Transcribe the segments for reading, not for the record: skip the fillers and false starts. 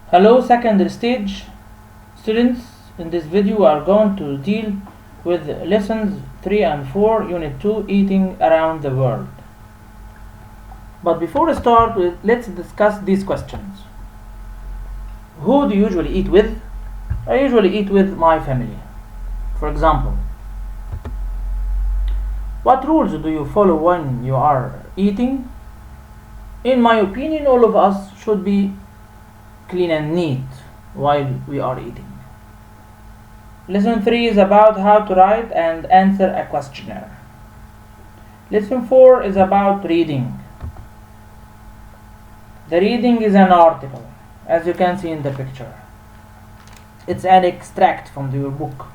Hello secondary stage students. In this video we are going to deal with lessons 3 and 4 unit 2 eating around the world. But before we start, let's discuss these questions. Who do you usually eat with? I usually eat with my family. For example, what rules do you follow when you are eating? In my opinion, all of us should be clean and neat while we are eating. Lesson 3 is about how to write and answer a questionnaire. Lesson 4 is about reading. The reading is an article, as you can see in the picture. It's an extract from your book.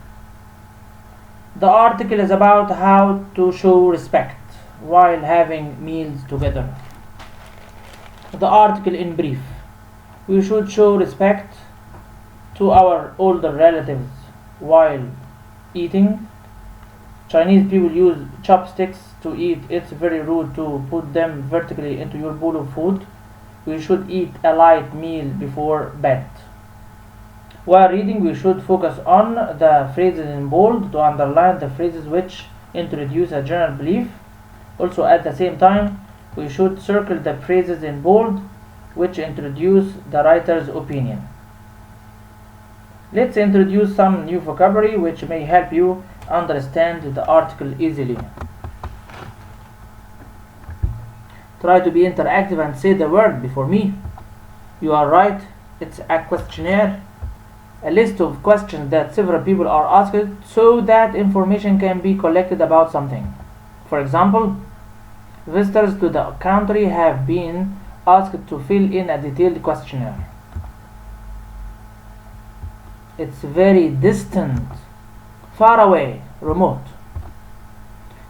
The article is about how to show respect while having meals together. The article in brief: we should show respect to our older relatives while eating. Chinese people use chopsticks to eat. It's very rude to put them vertically into your bowl of food. We should eat a light meal before bed. While reading, we should focus on the phrases in bold to underline the phrases which introduce a general belief. Also, at the same time, we should circle the phrases in bold which introduce the writer's opinion. Let's introduce some new vocabulary which may help you understand the article easily. Try to be interactive and say the word before me. You are right, it's a questionnaire, a list of questions that several people are asked so that information can be collected about something. For example, visitors to the country have been asked to fill in a detailed questionnaire. It's very distant, far away, remote.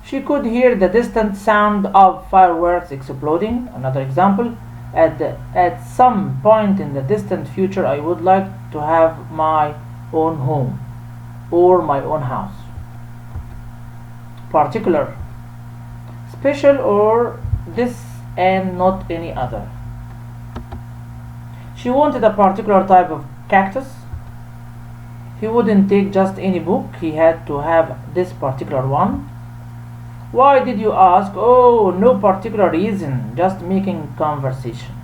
She could hear the distant sound of fireworks exploding. Another example: at some point in the distant future, I would like to have my own home or my own house. Particular: special or this and not any other. She wanted a particular type of cactus. He wouldn't take just any book, he had to have this particular one. Why did you ask? Oh, no particular reason, just making conversation.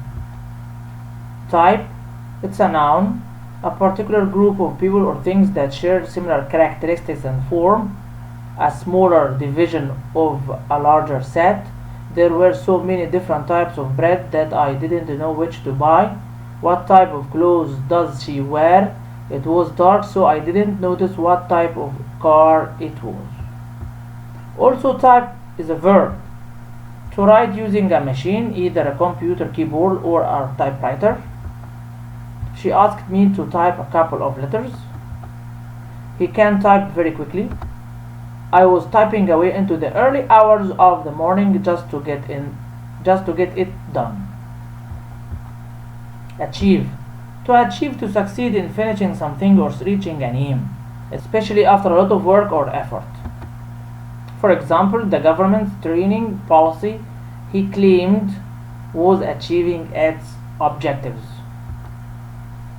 Type: it's a noun, a particular group of people or things that share similar characteristics and form a smaller division of a larger set. There were so many different types of bread that I didn't know which to buy. What type of clothes does she wear? It was dark, so I didn't notice what type of car it was. Also, type is a verb. To write using a machine, either a computer keyboard or a typewriter. She asked me to type a couple of letters. He can type very quickly. I was typing away into the early hours of the morning just to get it done. Achieve: to achieve, to succeed in finishing something or reaching an aim, especially after a lot of work or effort. For example, the government's training policy he claimed was achieving its objectives.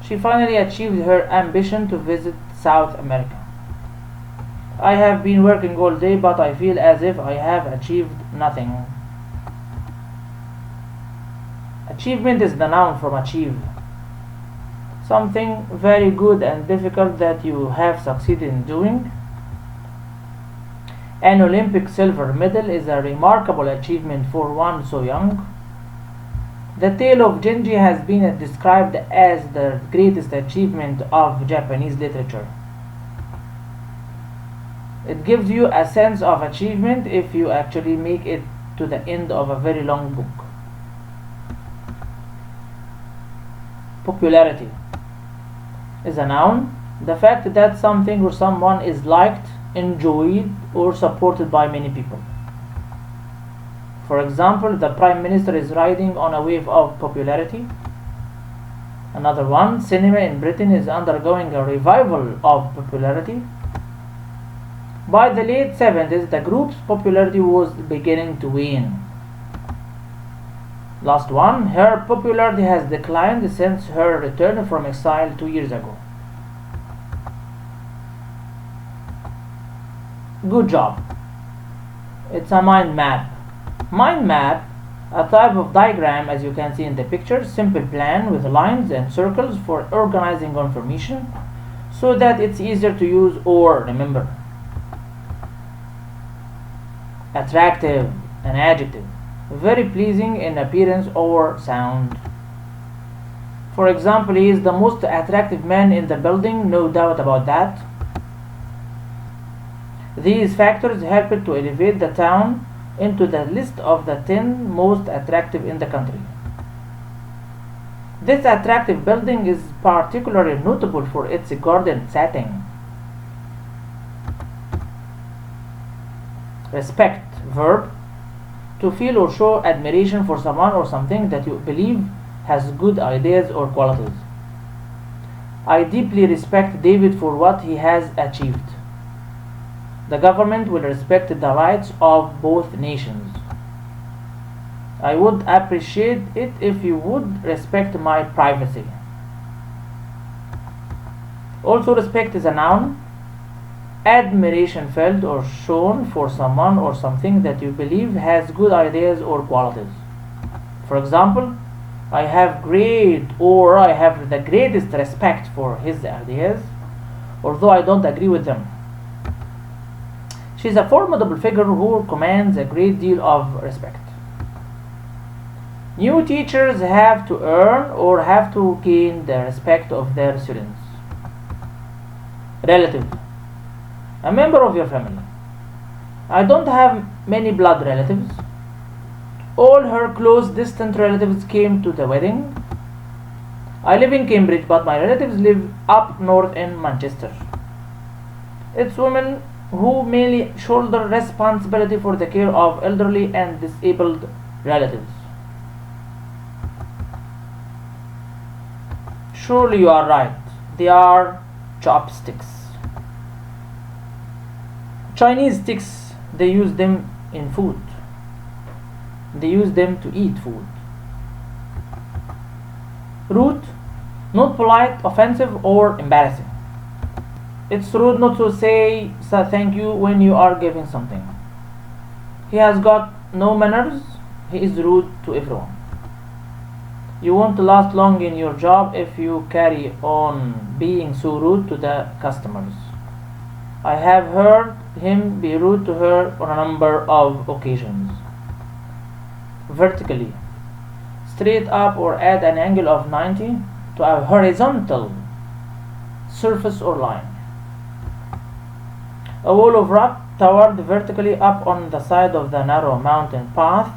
She finally achieved her ambition to visit South America. I have been working all day, but I feel as if I have achieved nothing. Achievement is the noun from achieve. Something very good and difficult that you have succeeded in doing. An Olympic silver medal is a remarkable achievement for one so young. The tale of Genji has been described as the greatest achievement of Japanese literature. It gives you a sense of achievement if you actually make it to the end of a very long book. Popularity is a noun, the fact that something or someone is liked, enjoyed, or supported by many people. For example, the Prime Minister is riding on a wave of popularity. Another one: cinema in Britain is undergoing a revival of popularity. By the late 70s, the group's popularity was beginning to wane. Last one, her popularity has declined since her return from exile 2 years ago. Good job. It's a mind map. Mind map, a type of diagram as you can see in the picture, simple plan with lines and circles for organizing information so that it's easier to use or remember. Attractive, an adjective, very pleasing in appearance or sound. For example, he is the most attractive man in the building, no doubt about that. These factors helped to elevate the town into the list of the 10 most attractive in the country. This attractive building is particularly notable for its garden setting. Respect, verb, to feel or show admiration for someone or something that you believe has good ideas or qualities. I deeply respect David for what he has achieved. The government will respect the rights of both nations. I would appreciate it if you would respect my privacy. Also, respect is a noun. Admiration felt or shown for someone or something that you believe has good ideas or qualities. For example, I have the greatest respect for his ideas, although I don't agree with them. She is a formidable figure who commands a great deal of respect. New teachers have to earn or have to gain the respect of their students. Relative, a member of your family. I don't have many blood relatives. All her close distant relatives came to the wedding. I live in Cambridge, but my relatives live up north in Manchester. It's women who mainly shoulder responsibility for the care of elderly and disabled relatives. Surely you are right. They are chopsticks. Chinese sticks, they use them in food. They use them to eat food. Rude, not polite, offensive, or embarrassing. It's rude not to say thank you when you are giving something. He has got no manners. He is rude to everyone. You won't last long in your job if you carry on being so rude to the customers. I have heard him be rude to her on a number of occasions. Vertically, straight up or at an angle of 90 to a horizontal surface or line. A wall of rock towered vertically up on the side of the narrow mountain path.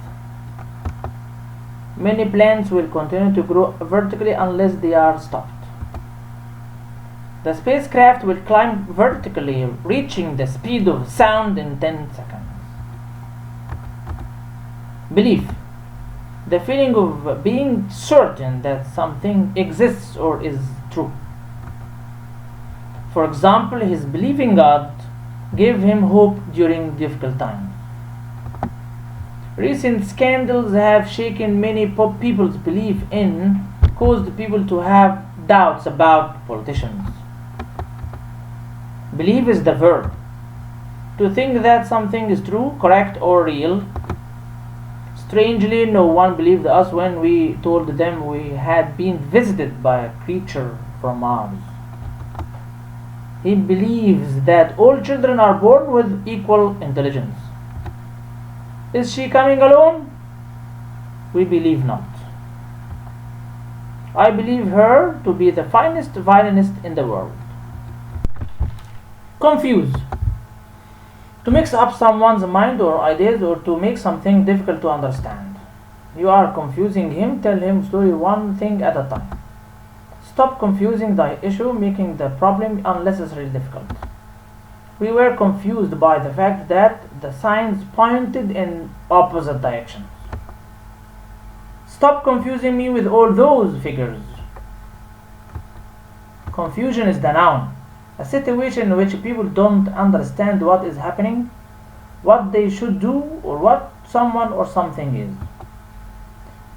Many plants will continue to grow vertically unless they are stopped. The spacecraft will climb vertically, reaching the speed of sound in 10 seconds. Belief, the feeling of being certain that something exists or is true. For example, his belief in God gave him hope during difficult times. Recent scandals have shaken many people's belief in, caused people to have doubts about politicians. Believe is the verb. To think that something is true, correct, or real. Strangely, no one believed us when we told them we had been visited by a creature from Mars. He believes that all children are born with equal intelligence. Is she coming alone? We believe not. I believe her to be the finest violinist in the world. Confuse. To mix up someone's mind or ideas or to make something difficult to understand. You are confusing him, tell him slowly one thing at a time. Stop confusing the issue, making the problem unnecessarily difficult. We were confused by the fact that the signs pointed in opposite directions. Stop confusing me with all those figures. Confusion is the noun. A situation in which people don't understand what is happening, what they should do, or what someone or something is.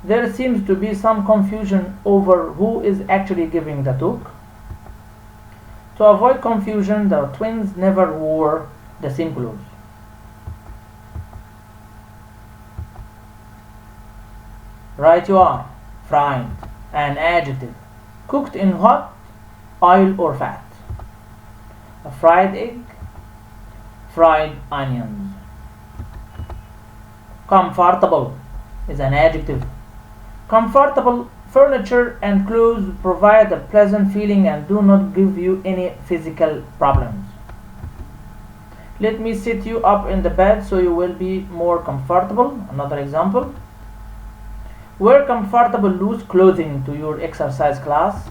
There seems to be some confusion over who is actually giving the talk. To avoid confusion, the twins never wore the same clothes. Right you are. Fried, an adjective. Cooked in hot oil or fat. A fried egg, fried onions. Comfortable is an adjective. Comfortable furniture and clothes provide a pleasant feeling and do not give you any physical problems. Let me sit you up in the bed so you will be more comfortable. Another example. Wear comfortable loose clothing to your exercise class.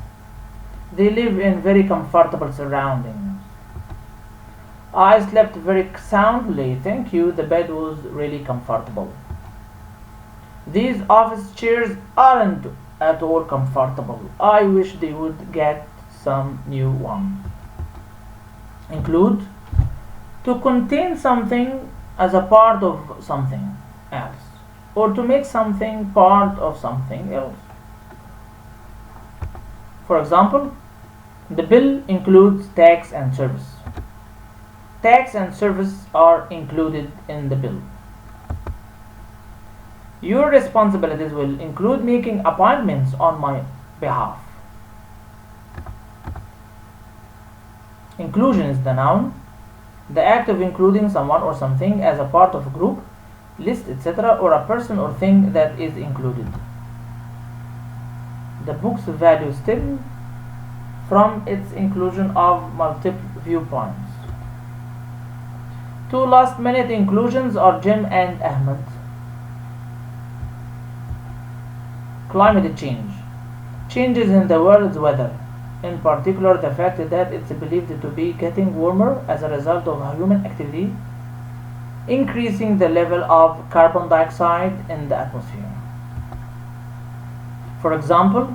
They live in very comfortable surroundings. I slept very soundly, thank you. The bed was really comfortable. These office chairs aren't at all comfortable. I wish they would get some new ones. Include to contain something as a part of something else, or to make something part of something else. For example, the bill includes tax and service. Tax and service are included in the bill. Your responsibilities will include making appointments on my behalf. Inclusion is the noun, the act of including someone or something as a part of a group, list, etc., or a person or thing that is included. The book's value stems from its inclusion of multiple viewpoints. Two last-minute inclusions are Jim and Ahmed. Climate change. Changes in the world's weather, in particular the fact that it's believed to be getting warmer as a result of human activity, increasing the level of carbon dioxide in the atmosphere. For example,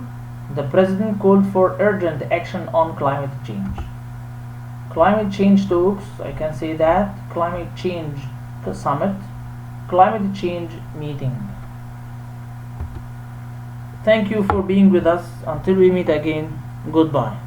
the president called for urgent action on climate change. Climate change talks, I can say that, climate change summit, climate change meeting. Thank you for being with us. Until we meet again, goodbye.